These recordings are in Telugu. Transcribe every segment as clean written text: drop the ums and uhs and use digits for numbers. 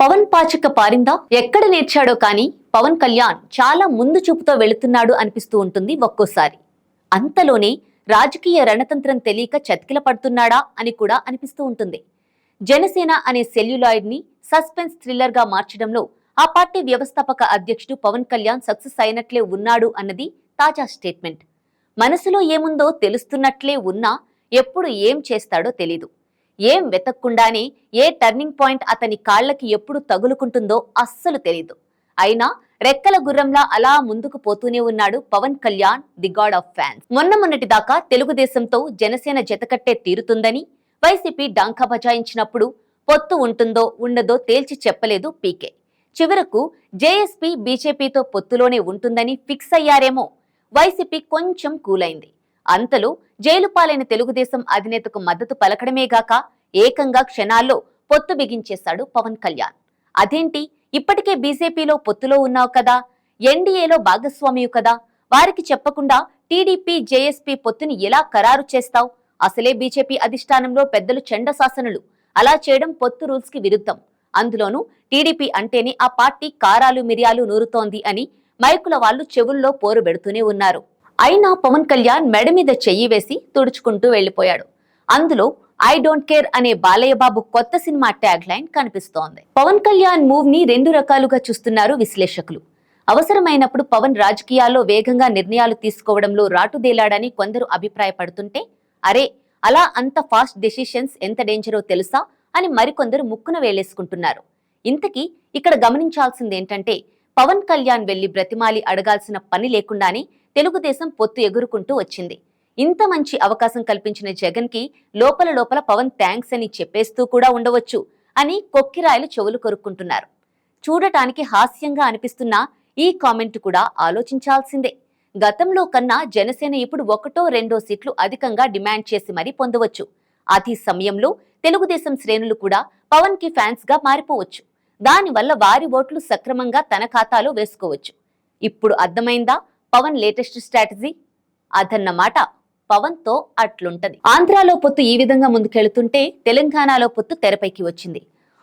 పవన్ పాచిక పారిందా? ఎక్కడ నేర్చాడో కానీ పవన్ కళ్యాణ్ చాలా ముందు చూపుతో వెళుతున్నాడు అనిపిస్తూ ఉంటుంది ఒక్కోసారి. అంతలోనే రాజకీయ రణతంత్రం తెలియక చతికిల పడుతున్నాడా అని కూడా అనిపిస్తూ ఉంటుంది. జనసేన అనే సెల్యులాయిడ్ ని సస్పెన్స్ థ్రిల్లర్ గా మార్చడంలో ఆ పార్టీ వ్యవస్థాపక అధ్యక్షుడు పవన్ కళ్యాణ్ సక్సెస్ అయినట్లే ఉన్నాడు అన్నది తాజా స్టేట్మెంట్. మనసులో ఏముందో తెలుస్తున్నట్లే ఉన్నా ఎప్పుడు ఏం చేస్తాడో తెలీదు. ఏం వెతక్కుండానే ఏ టర్నింగ్ పాయింట్ అతని కాళ్లకి ఎప్పుడు తగులుకుంటుందో అస్సలు తెలీదు. అయినా రెక్కల గుర్రంలా అలా ముందుకు పోతూనే ఉన్నాడు Pawan Kalyan, the god of fans. మొన్నటి దాకా తెలుగుదేశంతో జనసేన జతకట్టే తీరుతుందని వైసీపీ డాంకా బజాయించినప్పుడు పొత్తు ఉంటుందో ఉండదో తేల్చి చెప్పలేదు పీకే. చివరకు జేఎస్పీ బీజేపీతో పొత్తులోనే ఉంటుందని ఫిక్స్ అయ్యారేమో. వైసీపీ కొంచెం కూలైంది. అంతలో జైలు పాలైన తెలుగుదేశం అధినేతకు మద్దతు పలకడమేగాక ఏకంగా క్షణాల్లో పొత్తు బిగించేశాడు పవన్ కళ్యాణ్. అదేంటి, ఇప్పటికే బీజేపీలో పొత్తులో ఉన్నావు కదా, ఎన్డీఏలో భాగస్వామియు కదా, వారికి చెప్పకుండా టీడీపీ జేఎస్పీ పొత్తుని ఎలా ఖరారు చేస్తావు? అసలే బీజేపీ అధిష్టానంలో పెద్దలు చండశాసనులు. అలా చేయడం పొత్తు రూల్స్ కి విరుద్ధం. అందులోనూ టీడీపీ అంటేనే ఆ పార్టీ కారాలు మిరియాలు నూరుతోంది అని మైకుల వాళ్ళు చెవుల్లో పోరు పెడుతూనే ఉన్నారు. అయినా పవన్ కళ్యాణ్ మెడ మీద చెయ్యి వేసి తుడుచుకుంటూ వెళ్లిపోయాడు. అందులో ఐ డోంట్ కేర్ అనే బాలయ్య బాబు కొత్త సినిమా ట్యాగ్ లైన్ కనిపిస్తోంది. పవన్ కళ్యాణ్ మూవ్ ని రెండు రకాలుగా చూస్తున్నారు విశ్లేషకులు. అవసరమైనప్పుడు పవన్ రాజకీయాల్లో వేగంగా నిర్ణయాలు తీసుకోవడంలో రాటుదేలాడని కొందరు అభిప్రాయపడుతుంటే, అరే అలా అంత ఫాస్ట్ డెసిషన్స్ ఎంత డేంజరో తెలుసా అని మరికొందరు ముక్కున వేలేసుకుంటున్నారు. ఇంతకీ ఇక్కడ గమనించాల్సిందేంటంటే, పవన్ కళ్యాణ్ వెళ్లి బ్రతిమాలి అడగాల్సిన పని లేకుండానే తెలుగుదేశం పొత్తు ఎగురుకుంటూ వచ్చింది. ఇంత మంచి అవకాశం కల్పించిన జగన్ కి లోపల పవన్ థ్యాంక్స్ అని చెప్పేస్తూ కూడా ఉండవచ్చు అని కొక్కిరాయలు చెవులు కొరుక్కుంటున్నారు. చూడటానికి హాస్యంగా అనిపిస్తున్న ఈ కామెంట్ కూడా ఆలోచించాల్సిందే. గతంలో కన్నా జనసేన ఇప్పుడు 1-2 సీట్లు అధికంగా డిమాండ్ చేసి మరీ పొందవచ్చు. అతి సమయంలో తెలుగుదేశం శ్రేణులు కూడా పవన్ కి ఫ్యాన్స్ గా మారిపోవచ్చు. దానివల్ల వారి ఓట్లు సక్రమంగా తన ఖాతాలో వేసుకోవచ్చు. ఇప్పుడు అర్థమైందా పవన్ లేటెస్ట్ స్ట్రాటజీ? అదన్నమాట. పవన్ తో అట్లుంటది. ఆంధ్రాలో పొత్తు ఈ విధంగా ముందుకెళ్తుంటే తెలంగాణలో పొత్తు తెరపైకి వచ్చింది.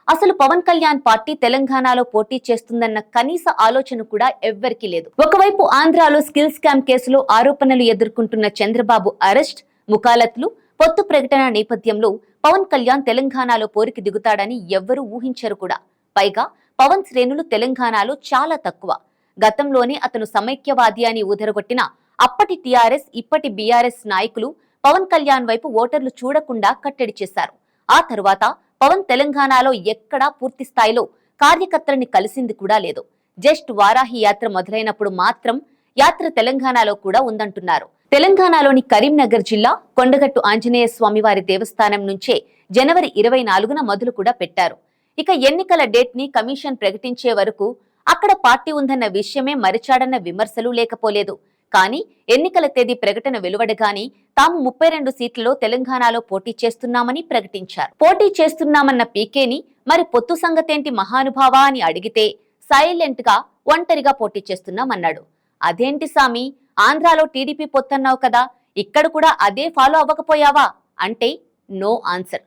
అసలు పవన్ కళ్యాణ్ పార్టీ తెలంగాణలో పోటీ చేస్తుందన్న కనీస ఆలోచన కూడా ఎవ్వరికీ లేదు. ఒకవైపు ఆంధ్రాలో స్కిల్ స్కామ్ కేసులో ఆరోపణలు ఎదుర్కొంటున్న చంద్రబాబు అరెస్ట్, ముఖాలత్లు, పొత్తు ప్రకటన నేపథ్యంలో పవన్ కళ్యాణ్ తెలంగాణలో పోరికి దిగుతాడని ఎవ్వరూ ఊహించరు కూడా. పైగా పవన్ శ్రేణులు తెలంగాణలో చాలా తక్కువ. గతంలోనే అతను సమైక్యవాది అని ఊదరగొట్టిన అప్పటి టీఆర్ఎస్, ఇప్పటి బీఆర్ఎస్ నాయకులు పవన్ కళ్యాణ్ వైపు ఓటర్లు చూడకుండా కట్టడి చేశారు. ఆ తరువాత పవన్ తెలంగాణలో ఎక్కడా పూర్తి స్థాయిలో కార్యకర్తలని కలిసింది కూడా లేదు. జస్ట్ వారాహి యాత్ర మొదలైనప్పుడు మాత్రం యాత్ర తెలంగాణలో కూడా ఉందంటున్నారు. తెలంగాణలోని కరీంనగర్ జిల్లా కొండగట్టు ఆంజనేయ స్వామి వారి దేవస్థానం నుంచే జనవరి 24న మొదలు కూడా పెట్టారు. ఇక ఎన్నికల డేట్ ని కమిషన్ ప్రకటించే వరకు అక్కడ పార్టీ ఉందన్న విషయమే మరిచాడన్న విమర్శలు లేకపోలేదు. కానీ ఎన్నికల తేదీ ప్రకటన వెలువడగానే తాము 32 సీట్లలో తెలంగాణలో పోటీ చేస్తున్నామని ప్రకటించారు. పోటీ చేస్తున్నామన్న పీకేని మరి పొత్తు సంగతేంటి మహానుభావా అని అడిగితే సైలెంట్ గా ఒంటరిగా పోటీ చేస్తున్నామన్నాడు. అదేంటి సామి, ఆంధ్రాలో టీడీపీ పొత్తన్నావు కదా, ఇక్కడ కూడా అదే ఫాలో అవ్వకపోయావా అంటే నో ఆన్సర్.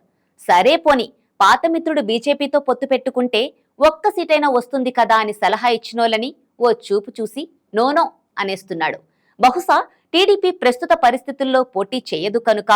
సరే పోని పాత మిత్రుడు బీజేపీతో పొత్తు పెట్టుకుంటే ఒక్క సీటైనా వస్తుంది కదా అని సలహా ఇచ్చినోళ్ళని ఓ చూపు చూసి నోనో అనేస్తున్నాడు. బహుశా టీడీపీ ప్రస్తుత పరిస్థితుల్లో పోటీ చేయదు కనుక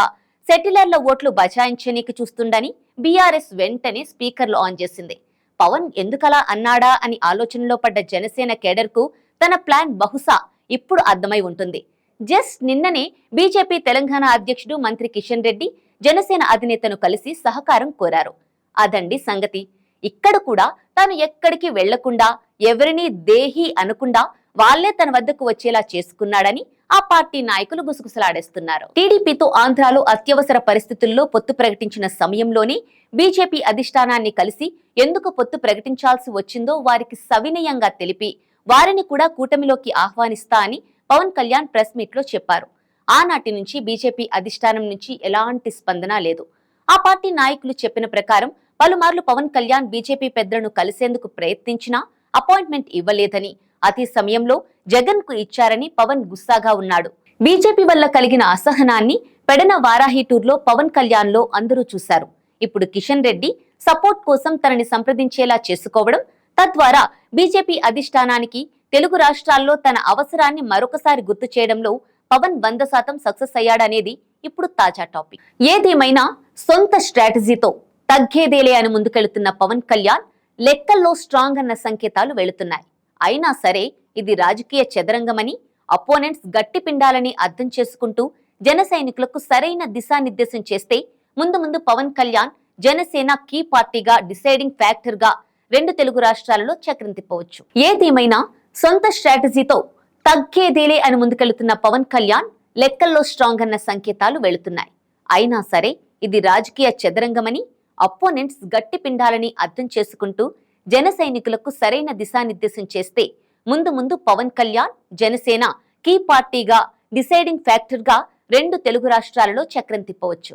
సెటిలర్ల ఓట్లు బచాయించనీకి చూస్తుండని బీఆర్ఎస్ వెంటనే స్పీకర్లు ఆన్ చేసింది. పవన్ ఎందుకలా అన్నాడా అని ఆలోచనలో పడ్డ జనసేన కేడర్ కు తన ప్లాన్ బహుశా ఇప్పుడు అర్థమై ఉంటుంది. జస్ట్ నిన్ననే బీజేపీ తెలంగాణ అధ్యక్షుడు మంత్రి కిషన్ రెడ్డి జనసేన అధినేతను కలిసి సహకారం కోరారు. అదండి సంగతి. ఇక్కడ కూడా తాను ఎక్కడికి వెళ్లకుండా, ఎవరిని దేహి అనకుండా వాళ్లే తన వద్దకు వచ్చేలా చేసుకున్నాడని ఆ పార్టీ నాయకులు గుసగుసలాడేస్తున్నారు. టీడీపీతో ఆంధ్రాలో అత్యవసర పరిస్థితుల్లో పొత్తు ప్రకటించిన సమయంలోనే బీజేపీ అధిష్టానాన్ని కలిసి ఎందుకు పొత్తు ప్రకటించాల్సి వచ్చిందో వారికి సవినయంగా తెలిపి వారిని కూడా కూటమిలోకి ఆహ్వానిస్తా అని పవన్ కళ్యాణ్ ప్రెస్ మీట్ లో చెప్పారు. ఆనాటి నుంచి బీజేపీ అధిష్టానం నుంచి ఎలాంటి స్పందన లేదు. ఆ పార్టీ నాయకులు చెప్పిన ప్రకారం పలుమార్లు పవన్ కళ్యాణ్ బీజేపీ పెద్దలను కలిసేందుకు ప్రయత్నించినా అపాయింట్మెంట్ ఇవ్వలేదని, అతి సమయంలో జగన్ కు ఇచ్చారని పవన్ గుస్సాగా ఉన్నాడు. బీజేపీ వల్ల కలిగిన అసహనాన్ని పెడన వారాహి టూర్లో పవన్ కళ్యాణ్ లో అందరూ చూశారు. ఇప్పుడు కిషన్ రెడ్డి సపోర్ట్ కోసం తనని సంప్రదించేలా చేసుకోవడం, తద్వారా బీజేపీ అధిష్టానానికి తెలుగు రాష్ట్రాల్లో తన అవసరాన్ని మరొకసారి గుర్తు చేయడంలో పవన్ 100% సక్సెస్ అయ్యాడనేది ఇప్పుడు తాజా టాపిక్. ఏదేమైనా సొంత స్ట్రాటజీతో తగ్గేదేలే అని ముందుకెళ్తున్న పవన్ కళ్యాణ్ లెక్కల్లో స్ట్రాంగ్ అన్న సంకేతాలు వెళుతున్నాయి. అయినా సరే ఇది రాజకీయ చదరంగమని, అపోనెంట్స్ గట్టి పిండాలని అర్థం చేసుకుంటూ జన సైనికులకు సరైన దిశానిర్దేశం చేస్తే ముందు ముందు పవన్ కళ్యాణ్ జనసేన కీ పార్టీగా, డిసైడింగ్ ఫ్యాక్టర్ గా 2 తెలుగు రాష్ట్రాలలో చక్రం తిప్పవచ్చు. ఏదేమైనా సొంత స్ట్రాటజీతో తగ్గేదేలే అని ముందుకెళ్తున్న పవన్ కళ్యాణ్ లెక్కల్లో స్ట్రాంగ్ అన్న సంకేతాలు వెళుతున్నాయి. అయినా సరే ఇది రాజకీయ చదరంగమని, అపోనెంట్స్ గట్టి పిండాలని అర్థం చేసుకుంటూ జన సైనికులకు సరైన దిశానిర్దేశం చేస్తే ముందు ముందు పవన్ కళ్యాణ్ జనసేన కీ పార్టీగా, డిసైడింగ్ ఫ్యాక్టర్ గా 2 తెలుగు రాష్ట్రాలలో చక్రం తిప్పవచ్చు.